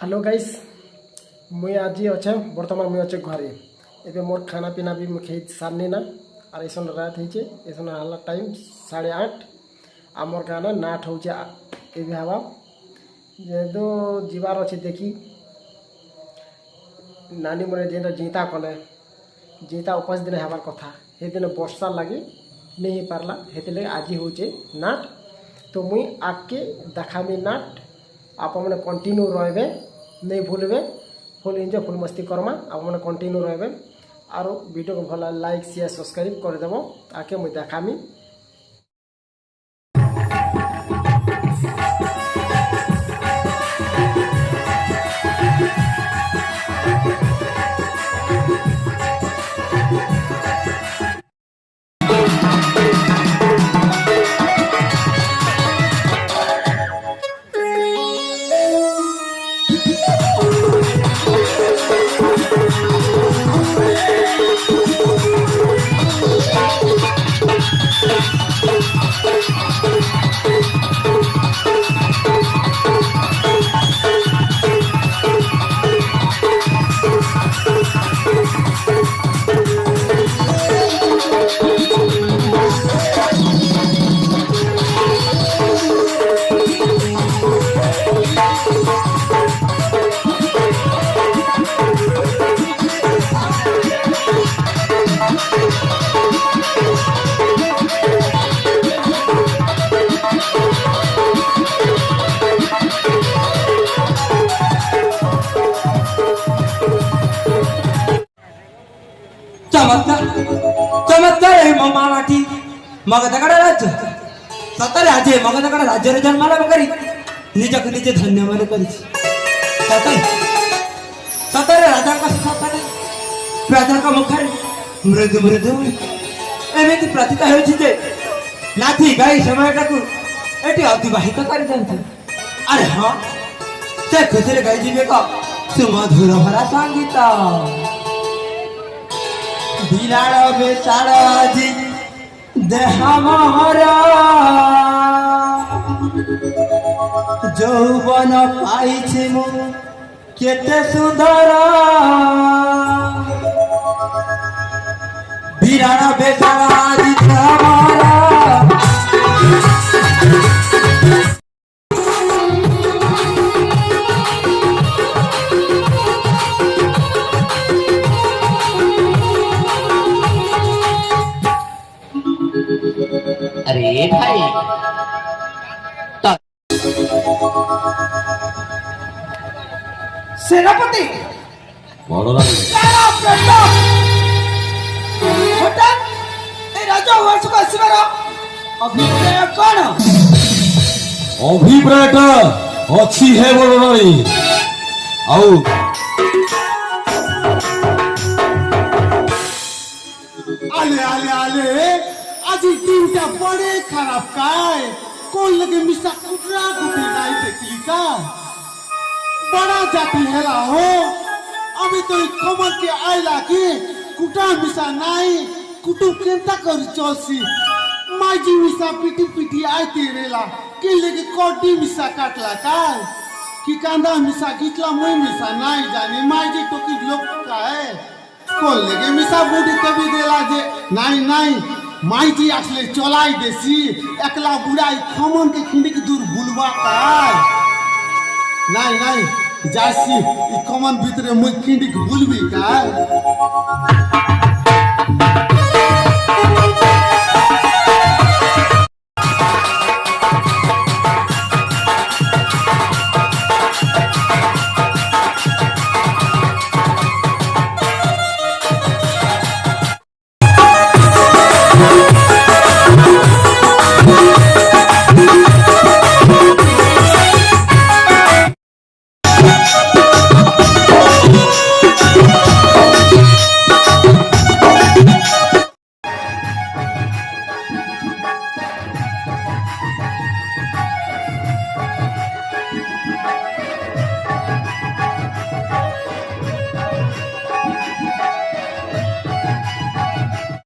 Hello guys मुई आज अच्छे बर्तमान मुई अच्छे घरे एबे मोर खाना पीना भी मुझे सारनी ना और ऐसा रात होचे ऐसा हाला टाइम 8:30 आमर गाना नाट होचे एबे हवा जेदो जीवार अच्छे देखी नानी मने जेनटा जीता कले जीता उपास दिन हबार कथा हे दिन वर्षा लगे नहीं पारला हेते आज होचे नाट तो मुई आके देखामी नाट आप मैंने कंटिन्यू रहे नहीं भूलबे फुल एंजॉय फुल मस्ती करमा आप मैंने कंटिन्यू रहे और वीडियो को भला लाइक शेयर सब्सक्राइब कर देव आके मुझे देखामी। चमत्कार हे मराठी मगधकडे राज्य सतरे आज मगधकडे राज्य जन्माला करी निजक निजे धन्य मन करी सतरे राजा का सतरे प्रजा का मुखारी मृदु मृदु एमती प्रतीत होइछि नाथी गाई समयटाकू एटी अतिबाहित करि जान्थि। अरे हाँ से खुशीरे गाई जीवे का सुमधुर भरा संगीत बिराड़ बेचार আজি देहा महरा যৌবন পাইছি মু কেতে সুন্দর বিরাড় বেচার আজি দেহা মহরা अरे भाई सेनापति हठात राजा वर्ष को आसबार अभिप्राय कौन अभिप्रायटा अच्छी है बड़रानी आउ आले आले आले आज दिनटा बड़े खराब काय कौन लगे मिसा कुटरा कुटी नहीं देखली का बड़ा जाती हेला हो अभी तो खबर के आइला कि कुटा मिसा नहीं कुटुम केंता कर चलसी माजी मिसा पिटी पिटी आइते रेला के लगे कोडी मिसा काटला काय कि कांदा मिसा गिटला मोय मिसा नहीं जाने माजी तो की लोग का है कौन लगे मिसा बूढ़ी कभी देला जे नहीं नहीं माइटी आसले चलाई देसी एकला बुढ़ाई खमन के खिंडी के दूर बुलवा काय नहीं नहीं जासी ई खमन भीतर मुई खिंडी के बुलबी काय